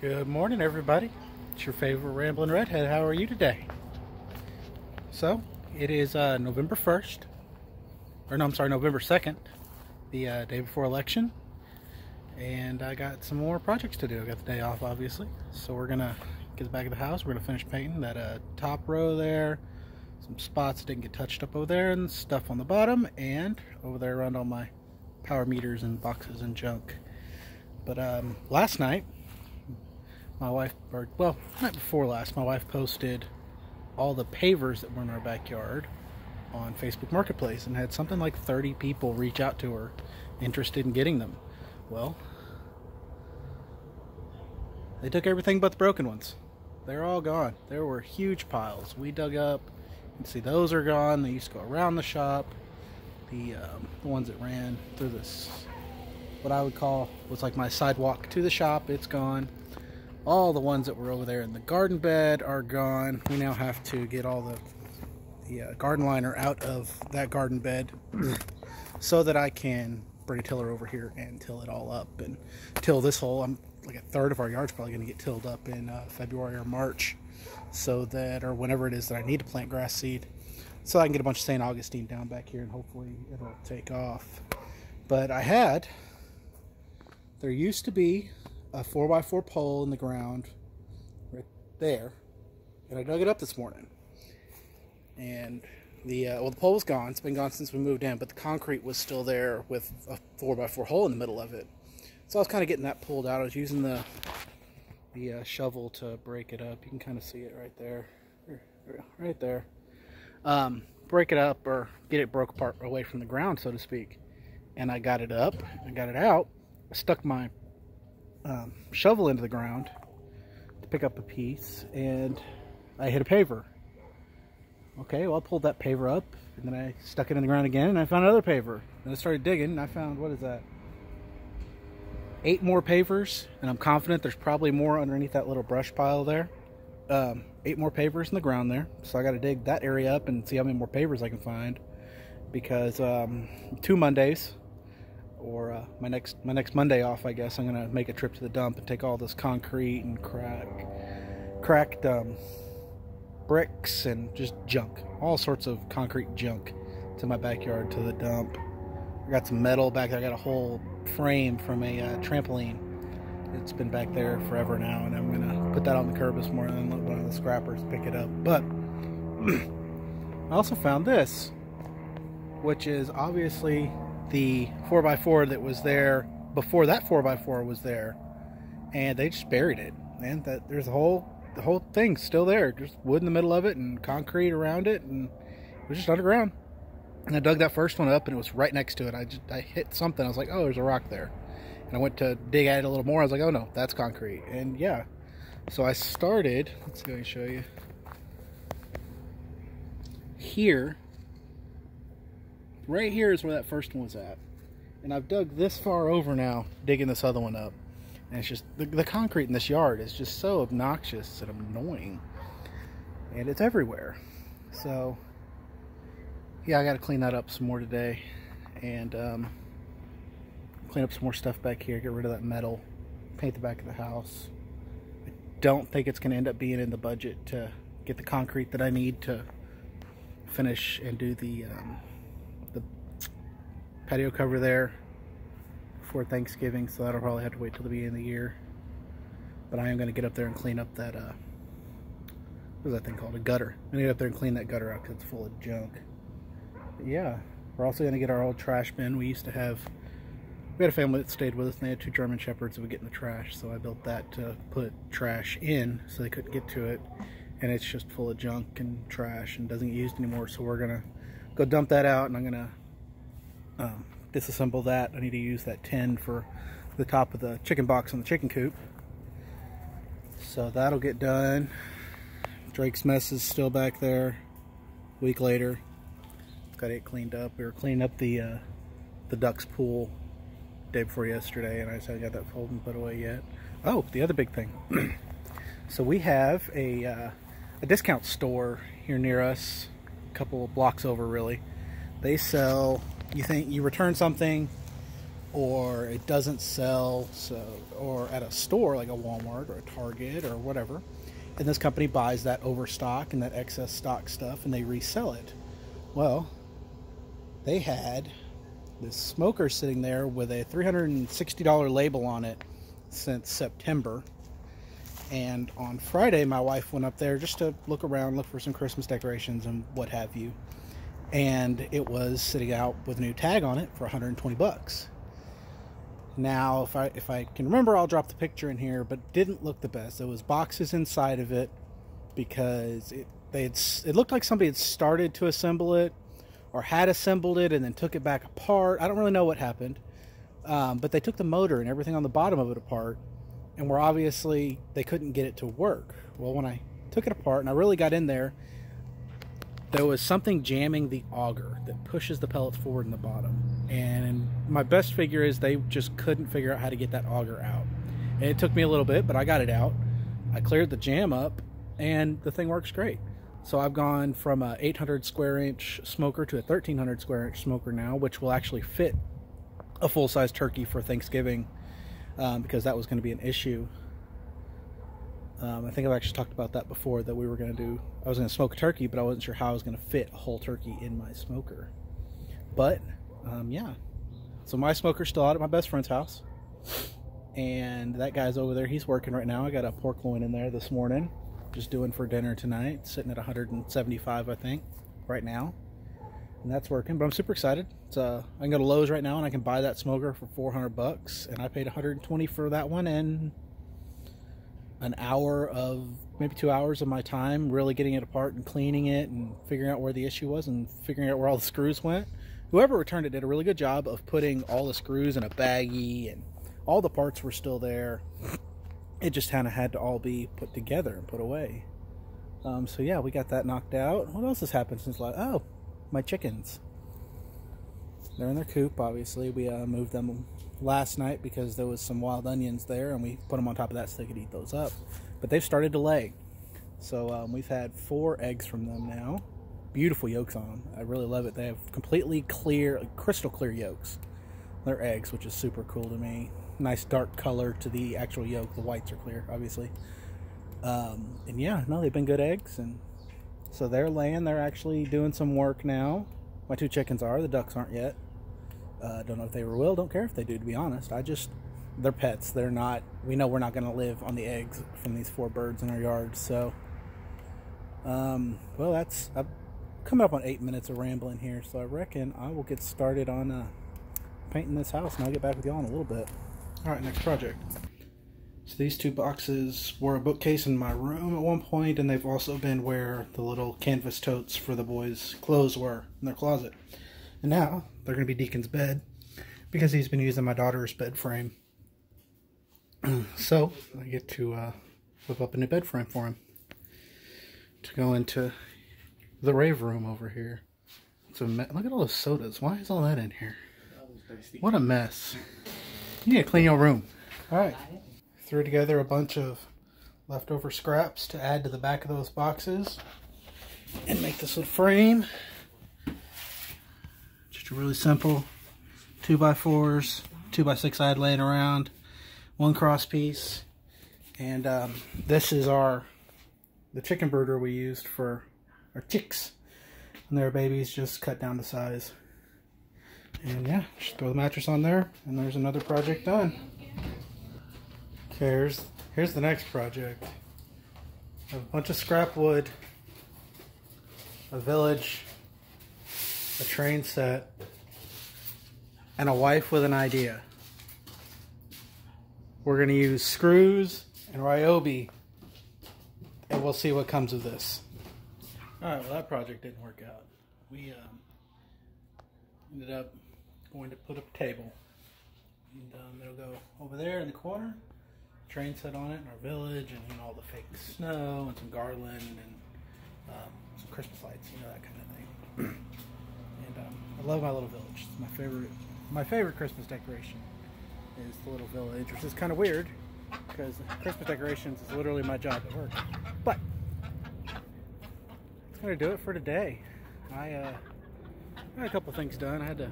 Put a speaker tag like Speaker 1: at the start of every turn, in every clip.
Speaker 1: Good morning, everybody. It's your favorite Ramblin' Redhead. How are you today? So, it is November 1st. Or no, I'm sorry, November 2nd. The day before election. And I got some more projects to do. I got the day off, obviously. So we're going to get back to the house. We're going to finish painting that top row there. Some spots that didn't get touched up over there. And stuff on the bottom. And over there around all my power meters and boxes and junk. But last night, my wife, or well, night before last, my wife posted all the pavers that were in our backyard on Facebook Marketplace and had something like 30 people reach out to her interested in getting them. Well, they took everything but the broken ones. They're all gone. There were huge piles we dug up. You can see those are gone. They used to go around the shop. The ones that ran through this, what I would call, was like my sidewalk to the shop, it's gone. All the ones that were over there in the garden bed are gone. We now have to get all the garden liner out of that garden bed so that I can bring a tiller over here and till it all up and till this hole. I'm like a third of our yard's probably going to get tilled up in February or March, so that, or whenever it is that I need to plant grass seed, so I can get a bunch of St. Augustine down back here and hopefully it'll take off. But there used to be a 4x4 pole in the ground right there, and I dug it up this morning, and the pole was gone. It's been gone since we moved in, but the concrete was still there with a 4x4 hole in the middle of it. So I was kind of getting that pulled out. I was using the shovel to break it up. You can kind of see it right there, right there. Break it up, or get it broke apart away from the ground, so to speak. And I got it up, I got it out, I stuck my shovel into the ground to pick up a piece, and I hit a paver. Okay, well, I pulled that paver up, and then I stuck it in the ground again, and I found another paver. Then I started digging, and I found, what is that? 8 more pavers, and I'm confident there's probably more underneath that little brush pile there. 8 more pavers in the ground there, so I got to dig that area up and see how many more pavers I can find, because 2 Mondays, or my next Monday off, I guess, I'm gonna make a trip to the dump and take all this concrete and cracked bricks and just junk, all sorts of concrete junk, to my backyard, to the dump. I got some metal back there. I got a whole frame from a trampoline. It's been back there forever now, and I'm gonna put that on the curb this morning and let one of the scrappers pick it up. But I also found this, which is obviously the 4x4 that was there before that 4x4 was there, and they just buried it. And that there's the whole thing's still there, just wood in the middle of it and concrete around it, and it was just underground. And I dug that first one up, and it was right next to it. I hit something. I was like, oh, there's a rock there. And I went to dig at it a little more. I was like, oh no, that's concrete. And yeah, so I started. Let's see if I can show you. Here. Right here is where that first one was at, and I've dug this far over now digging this other one up, and it's just the concrete in this yard is just so obnoxious and annoying, and it's everywhere. So yeah, I got to clean that up some more today, and clean up some more stuff back here, get rid of that metal, paint the back of the house. I don't think it's going to end up being in the budget to get the concrete that I need to finish and do the patio cover there before Thanksgiving, so that'll probably have to wait till the beginning of the year. But I am going to get up there and clean up that what is that thing called, a gutter. I'm going to get up there and clean that gutter out because it's full of junk. But yeah, we're also going to get our old trash bin. We had a family that stayed with us, and they had 2 German Shepherds that would get in the trash, so I built that to put trash in so they couldn't get to it, and it's just full of junk and trash and doesn't get used anymore. So we're going to go dump that out, and I'm going to disassemble that. I need to use that tin for the top of the chicken box on the chicken coop, so that'll get done. Drake's mess is still back there a week later. Got it cleaned up. We were cleaning up the ducks pool day before yesterday, and I just haven't got that folded and put away yet. Oh, the other big thing. So we have a discount store here near us, a couple of blocks over really. They sell, you return something, or it doesn't sell, so, or at a store like a Walmart or a Target or whatever, and this company buys that overstock and that excess stock stuff and they resell it. Well, they had this smoker sitting there with a $360 label on it since September. And on Friday, my wife went up there just to look around, look for some Christmas decorations and what have you. And it was sitting out with a new tag on it for 120 bucks. Now, if I can remember, I'll drop the picture in here, but it didn't look the best. There was boxes inside of it because it looked like somebody had started to assemble it or had assembled it and then took it back apart. I don't really know what happened, but they took the motor and everything on the bottom of it apart, and were obviously, they couldn't get it to work. Well, when I took it apart and I really got in there, there was something jamming the auger that pushes the pellets forward in the bottom. And my best figure is they just couldn't figure out how to get that auger out. And it took me a little bit, but I got it out. I cleared the jam up, and the thing works great. So I've gone from a 800 square inch smoker to a 1300 square inch smoker now, which will actually fit a full-size turkey for Thanksgiving, because that was going to be an issue. I think I've actually talked about that before, that I was going to smoke a turkey, but I wasn't sure how I was going to fit a whole turkey in my smoker. But, yeah. So my smoker's still out at my best friend's house. And that guy's over there, he's working right now. I got a pork loin in there this morning, just doing for dinner tonight. Sitting at 175, I think, right now. And that's working, but I'm super excited. I can go to Lowe's right now and I can buy that smoker for 400 bucks. And I paid 120 for that one, and an hour of, maybe 2 hours of my time really getting it apart and cleaning it and figuring out where the issue was and figuring out where all the screws went. Whoever returned it did a really good job of putting all the screws in a baggie, and all the parts were still there. It just kind of had to all be put together and put away. So yeah, we got that knocked out. What else has happened since last? Oh, my chickens. They're in their coop, obviously. We moved them last night because there was some wild onions there, and we put them on top of that so they could eat those up. But they've started to lay. So we've had 4 eggs from them now. Beautiful yolks on them. I really love it. They have completely clear, crystal clear yolks. They're eggs, which is super cool to me. Nice dark color to the actual yolk. The whites are clear, obviously. And yeah, no, they've been good eggs. And so they're laying. They're actually doing some work now. My 2 chickens are. The ducks aren't yet. Don't know if they ever will. Don't care if they do, to be honest. They're pets. They're not, we know we're not going to live on the eggs from these 4 birds in our yard. So, well, I'm coming up on 8 minutes of rambling here. So I reckon I will get started on painting this house, and I'll get back with y'all in a little bit. All right, next project. So these 2 boxes were a bookcase in my room at one point, and they've also been where the little canvas totes for the boys' clothes were in their closet. And now they're going to be Deacon's bed because he's been using my daughter's bed frame. So I get to whip up a new bed frame for him to go into the rave room over here. Look at all those sodas. Why is all that in here? What a mess. You need to clean your room. Alright. Threw together a bunch of leftover scraps to add to the back of those boxes and make this little frame. Just a really simple 2x4s, 2x6 I had laying around, 1 cross piece, and this is the chicken brooder we used for our chicks when they were babies, just cut down to size. And yeah, just throw the mattress on there, and there's another project done. Okay, here's the next project. A bunch of scrap wood, a village, a train set, and a wife with an idea. We're going to use screws and Ryobi, and we'll see what comes of this. Alright, well, that project didn't work out. We ended up going to put up a table. And it'll go over there in the corner. Train set on it in our village, and all the fake snow and some garland and some Christmas lights, that kind of thing. And I love my little village. It's my favorite Christmas decoration is the little village, which is kind of weird because Christmas decorations is literally my job at work. But that's gonna do it for today. I had a couple things done. I had to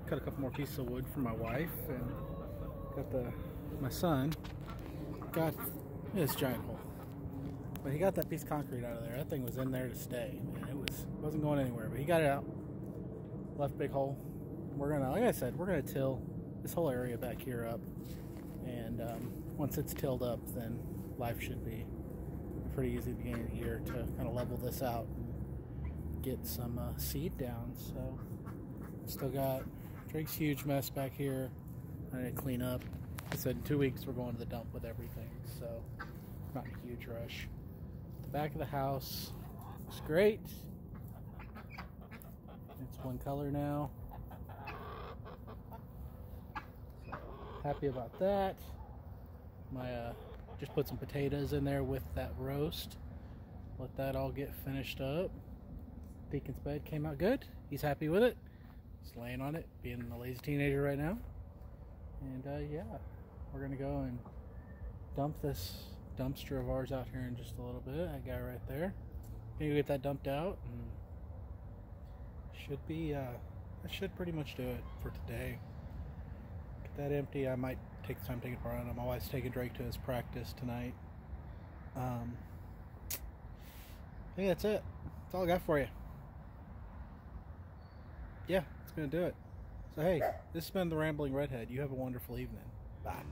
Speaker 1: cut a couple more pieces of wood for my wife, and got my son got this giant hole. But he got that piece of concrete out of there. That thing was in there to stay, man. It wasn't going anywhere, but he got it out. Left a big hole. We're gonna, like I said, we're gonna till this whole area back here up, and once it's tilled up, then life should be pretty easy at the beginning of the year to kind of level this out and get some seed down. So still got Drake's huge mess back here. I need to clean up. I said in 2 weeks we're going to the dump with everything, so not a huge rush. The back of the house looks great. It's one color now. So happy about that. My just put some potatoes in there with that roast. Let that all get finished up. Deacon's bed came out good. He's happy with it. He's laying on it, being a lazy teenager right now. And yeah, we're gonna go and dump this dumpster of ours out here in just a little bit. That guy right there. Gonna get that dumped out, and should be that should pretty much do it for today. Get that empty. I might take the time to take it apart. My wife's taking Drake to his practice tonight. I think that's it. That's all I got for you. Yeah, it's gonna do it. So hey, this has been the Rambling Redhead. You have a wonderful evening. Bye.